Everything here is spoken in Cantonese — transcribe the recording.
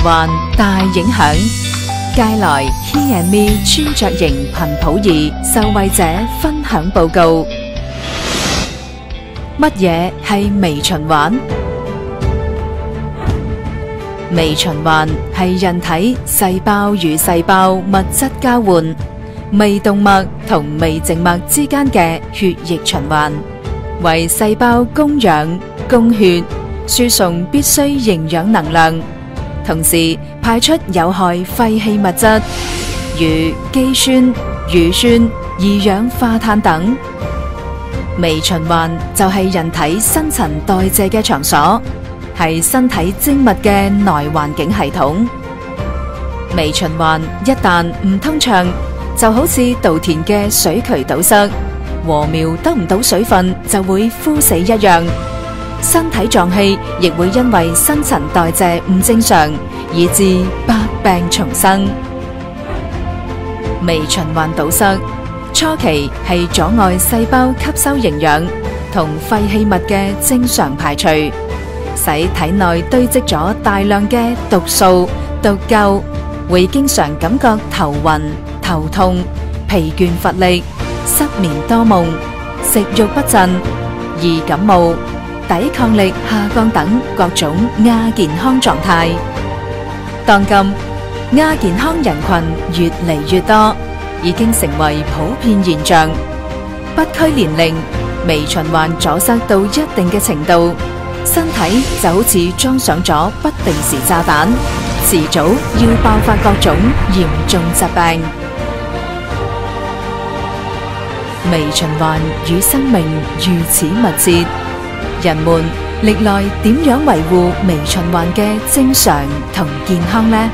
環大影響。佳來 He and Me 穿着型頻譜儀受惠者分享報告。乜嘢係微循環？微循環係人體細胞與細胞物質交換、微動脈同微靜脈之間嘅血液循環，為細胞供氧、供血、輸送必需營養能量，同時排出有害廢棄物質，如肌酸、乳酸、二氧化碳等。微循環就係人體新陳代謝嘅場所，係身體精密嘅內環境系統。微循環一旦唔通暢，就好似稻田嘅水渠堵塞，禾苗得唔到水分就會枯死一樣。身體臟器亦會因為新陳代謝唔正常，以致百病叢生。微循環堵塞初期係阻礙細胞吸收營養同廢棄物嘅正常排除，使體內堆積咗大量嘅毒素、毒垢，會經常感覺頭暈、頭痛、疲倦乏力、失眠多夢、食慾不振、易感冒、抵抗力下降等各種亞健康狀態。當今亞健康人群越嚟越多，已經成為普遍現象。不拘年齡，微循環阻塞到一定嘅程度，身體就好似裝上咗不定時炸彈，遲早要爆發各種嚴重疾病。微循環與生命如此密切，人們歷來點樣維護微循環嘅正常同健康呢？